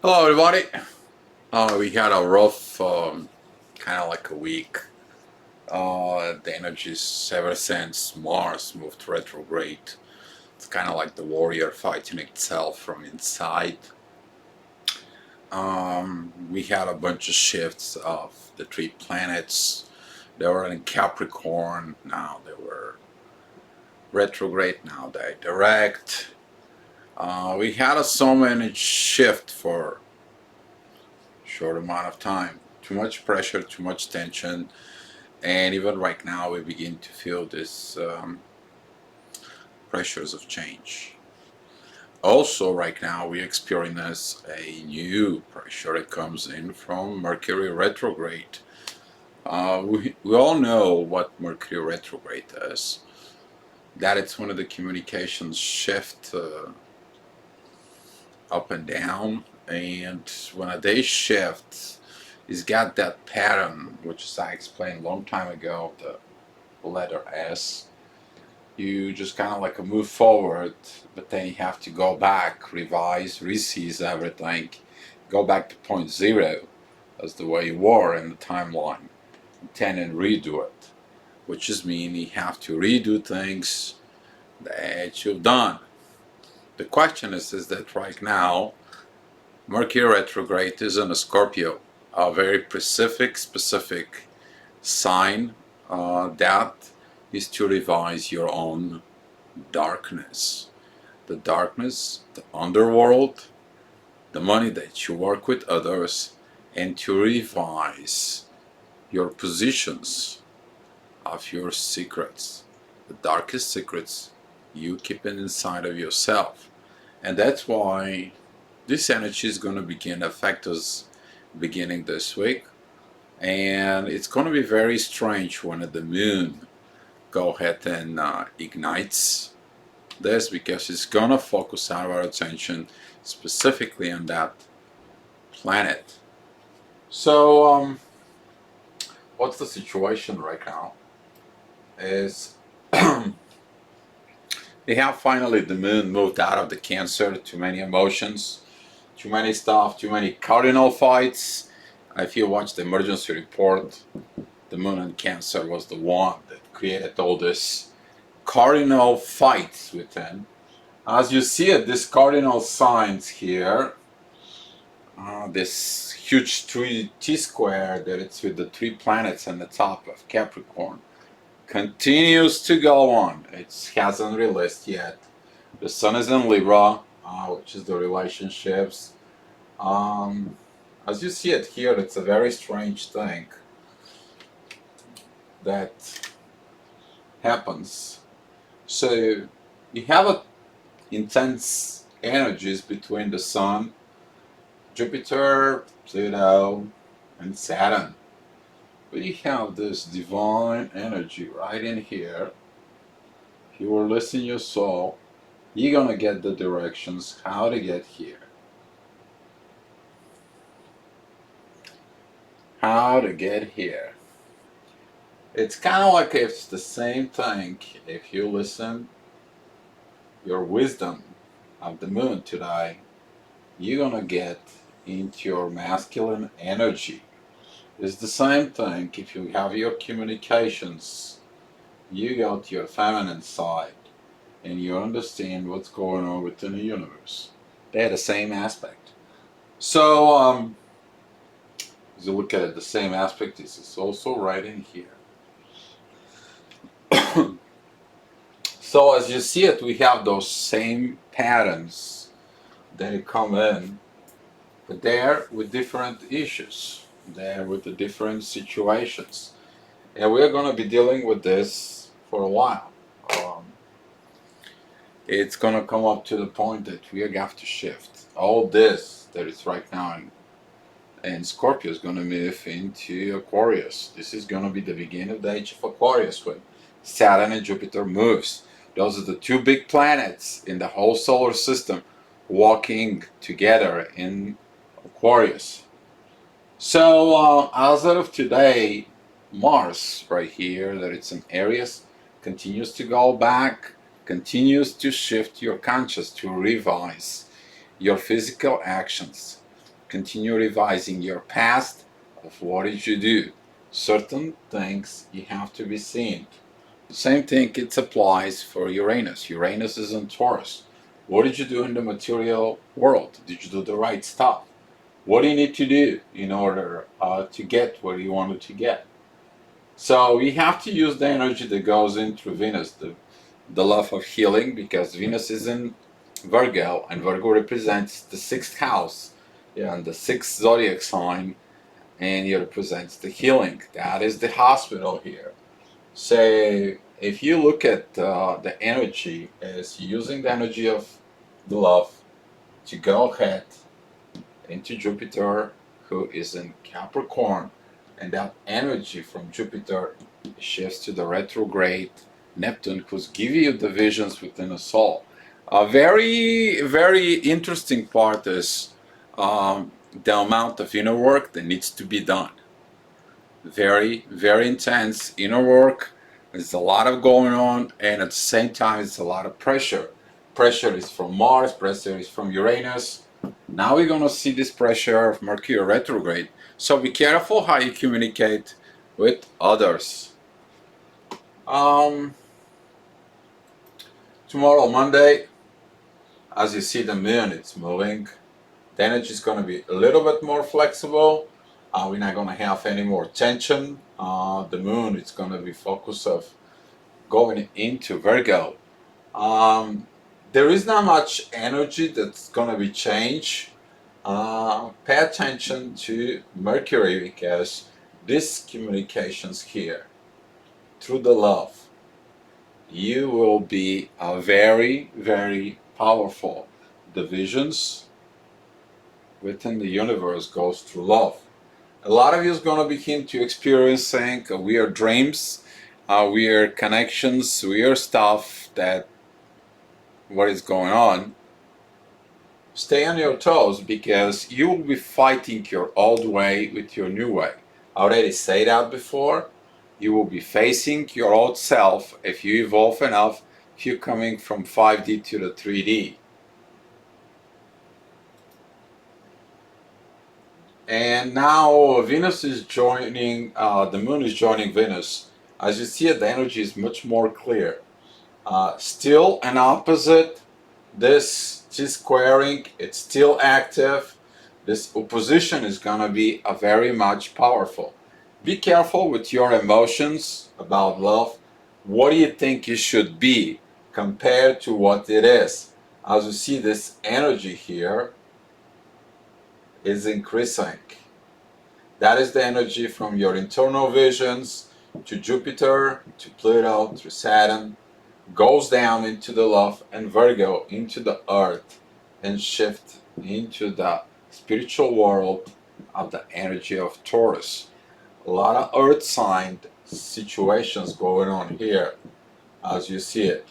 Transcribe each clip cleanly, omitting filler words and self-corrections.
Hello, everybody. We had a rough, kind of like a week. The energies ever since Mars moved retrograde. It's kind of like the warrior fighting itself from inside. We had a bunch of shifts of the three planets. They were in Capricorn. Now they were retrograde. Now they direct. We had so many shift for short amount of time. Too much pressure, too much tension, and even right now we begin to feel this pressures of change. Also, right now we experience a new pressure that comes in from Mercury Retrograde. We all know what Mercury Retrograde is. That it's one of the communications shift up and down, and when a day shifts, it's got that pattern, which as I explained a long time ago, the letter S. You just kind of like a move forward, but then you have to go back, revise, reseize everything, go back to point zero as the way you were in the timeline, and redo it, which just means you have to redo things that you've done. The question is that right now Mercury retrograde is in a Scorpio, a very specific sign that is to revise your own darkness. The darkness, the underworld, the money that you work with others, and to revise your positions of your secrets. The darkest secrets you keep it inside of yourself. And that's why this energy is going to begin to affect us beginning this week. And it's going to be very strange when the moon go ahead and ignites this, because it's going to focus our attention specifically on that planet. So what's the situation right now is we have finally the moon moved out of the Cancer. Too many emotions, too many stuff, too many cardinal fights. If you watch the emergency report, the moon in Cancer was the one that created all this cardinal fights within. As you see it, this cardinal signs here, this huge T-square that it's with the three planets on the top of Capricorn, continues to go on. It hasn't released yet. The sun is in Libra, which is the relationships. As you see it here, it's a very strange thing that happens. So you have a intense energies between the sun, Jupiter, Pluto, and Saturn. We have this divine energy right in here. If you were listening to your soul, you're gonna get the directions how to get here. How to get here. It's kind of like it's the same thing if you listen your wisdom of the moon today, you're gonna get into your masculine energy. It's the same thing if you have your communications, you go to your feminine side and you understand what's going on within the universe. They're the same aspect. So as you look at it, the same aspect, this is also right in here. So as you see it, we have those same patterns that come in, but they're with different issues. They're with the different situations. And we're going to be dealing with this for a while. It's going to come up to the point that we have to shift. All this that is right now in Scorpio is going to move into Aquarius. This is going to be the beginning of the age of Aquarius when Saturn and Jupiter moves. Those are the two big planets in the whole solar system walking together in Aquarius. So as of today, Mars right here, that it's in Aries, continues to go back, continues to shift your conscious to revise your physical actions. continue revising your past of what did you do. Certain things you have to be seen. Same thing it applies for Uranus. Uranus is in Taurus. What did you do in the material world? Did you do the right stuff? What do you need to do in order to get where you wanted to get? So we have to use the energy that goes in through Venus, the love of healing, because Venus is in Virgo, and Virgo represents the sixth house, yeah, and the sixth zodiac sign, and it represents the healing. That is the hospital here. So if you look at the energy as using the energy of the love to go ahead into Jupiter, who is in Capricorn, and that energy from Jupiter shifts to the retrograde Neptune, who's giving you the visions within a soul. A very, very interesting part is the amount of inner work that needs to be done. Very, very intense inner work. There's a lot of going on, and at the same time, it's a lot of pressure. Pressure is from Mars, pressure is from Uranus. Now we're going to see this pressure of Mercury retrograde. So be careful how you communicate with others. Tomorrow, Monday, as you see the moon, it's moving. The energy is going to be a little bit more flexible. We're not going to have any more tension. The moon is going to be focus of going into Virgo. There is not much energy that's going to be changed. Pay attention to Mercury, because this communications here through the love, you will be very, very powerful. The visions within the universe goes through love. A lot of you is going to begin to experiencing weird dreams, weird connections, weird stuff that what is going on. Stay on your toes, because you will be fighting your old way with your new way. I already said that before. You will be facing your old self if you evolve enough, if you're coming from 5D to the 3D. And now Venus is joining, the moon is joining Venus. As you see it, the energy is much more clear. Still an opposite. This T-squaring, it's still active. This opposition is going to be a very much powerful. Be careful with your emotions about love. What do you think it should be compared to what it is? As you see, this energy here is increasing. That is the energy from your internal visions to Jupiter, to Pluto, to Saturn, goes down into the love, and Virgo into the earth, and shift into the spiritual world of the energy of Taurus. A lot of earth sign situations going on here as you see it.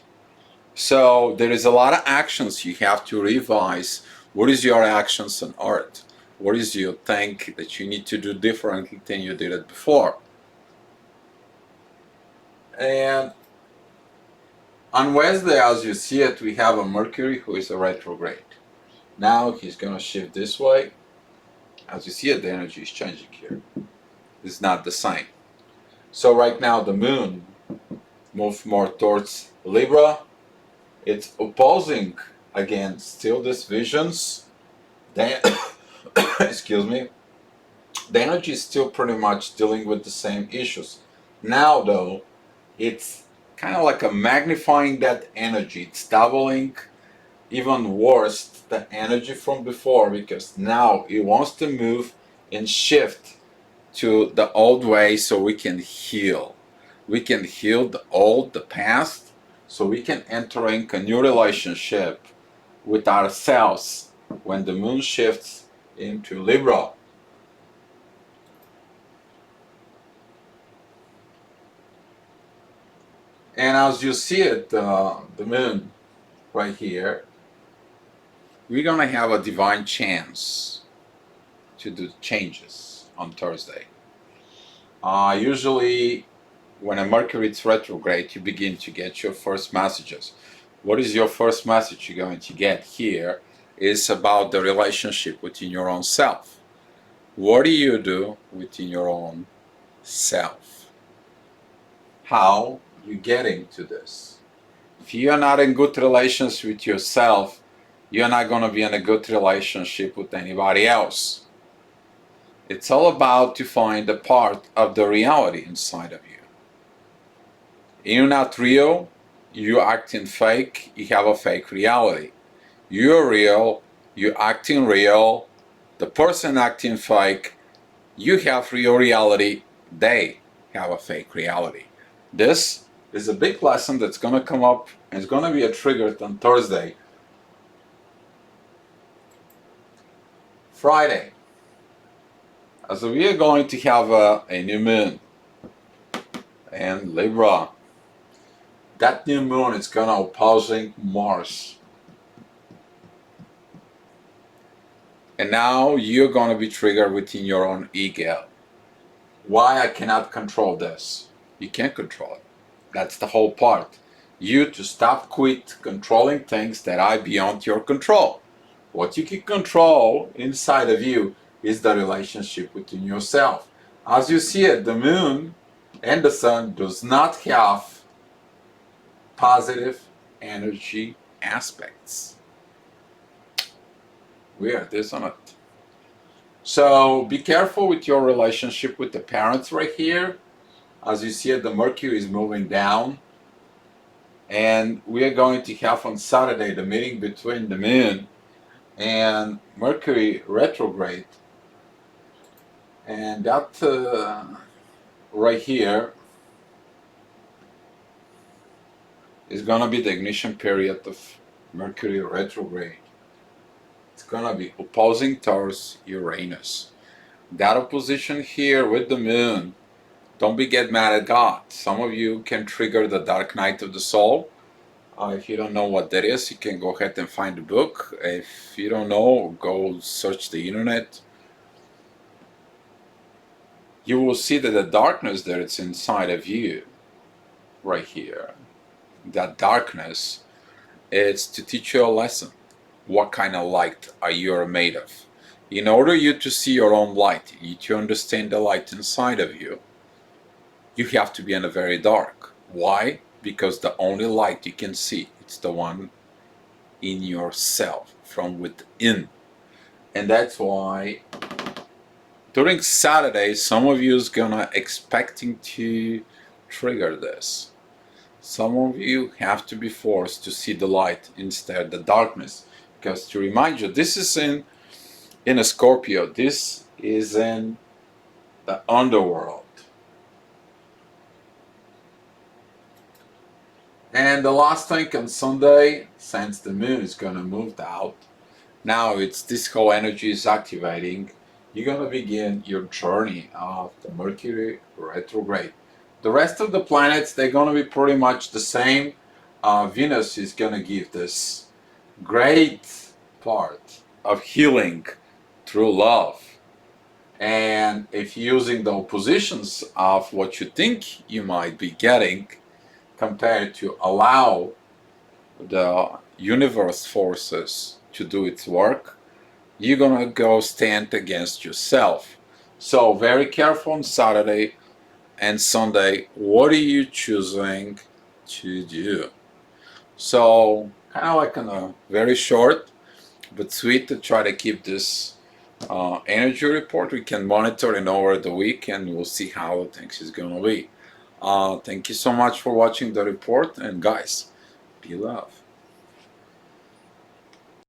So there is a lot of actions you have to revise. What is your actions on earth? What is your think that you need to do differently than you did it before? And on Wednesday, as you see it, we have a Mercury who is a retrograde. Now he's going to shift this way. As you see it, the energy is changing here. It's not the same. So right now the moon moves more towards Libra. It's opposing again still these visions. Then excuse me. The energy is still pretty much dealing with the same issues. Now though, it's kind of like a magnifying that energy. It's doubling, even worse, the energy from before, because now it wants to move and shift to the old way so we can heal. We can heal the old, the past, so we can enter into a new relationship with ourselves when the moon shifts into Libra. And as you see it, the moon right here, we're going to have a divine chance to do changes on Thursday. Usually when a Mercury is retrograde, you begin to get your first messages. What is your first message you're going to get here? is about the relationship within your own self. What do you do within your own self? How you getting to this? If you're not in good relations with yourself, you're not going to be in a good relationship with anybody else. It's all about to find a part of the reality inside of you. You're not real, you're acting fake, you have a fake reality. You're real, you're acting real, the person acting fake, you have real reality, they have a fake reality. This is a big lesson that's going to come up and it's going to be a trigger on Thursday. Friday, as we are going to have a new moon in Libra. That new moon is going to opposing Mars. And now you're going to be triggered within your own ego. Why I cannot control this? You can't control it. That's the whole part. You to quit controlling things that are beyond your control. What you can control inside of you is the relationship within yourself. As you see it, the moon and the sun does not have positive energy aspects. Weird, isn't it? So be careful with your relationship with the parents right here. As you see it, the Mercury is moving down. And we are going to have on Saturday the meeting between the moon and Mercury Retrograde. And that right here is going to be the ignition period of Mercury Retrograde. It's going to be opposing towards Uranus. That opposition here with the moon, don't get mad at God. Some of you can trigger the dark night of the soul. If you don't know what that is, you can go ahead and find the book. If you don't know, go search the internet. You will see that the darkness that it's inside of you, right here, that darkness, it's to teach you a lesson. What kind of light are you made of? In order you to see your own light, you to understand the light inside of you, you have to be in a very dark. Why? Because the only light you can see, it's the one in yourself, from within. And that's why during Saturday, some of you is gonna expecting to trigger this. Some of you have to be forced to see the light instead of the darkness. Because to remind you, this is in a Scorpio. This is in the underworld. And the last thing on Sunday, since the moon is going to move out, now it's this whole energy is activating. You're going to begin your journey of the Mercury Retrograde. The rest of the planets, they're going to be pretty much the same. Venus is going to give this great part of healing through love. And if you're using the oppositions of what you think you might be getting, compared to allow the universe forces to do its work, you're gonna go stand against yourself. So very careful on Saturday and Sunday. What are you choosing to do? So kind of like in a very short but sweet to try to keep this energy report. We can monitor it over the week and we'll see how things is gonna be. Thank you so much for watching the report, and guys, be love.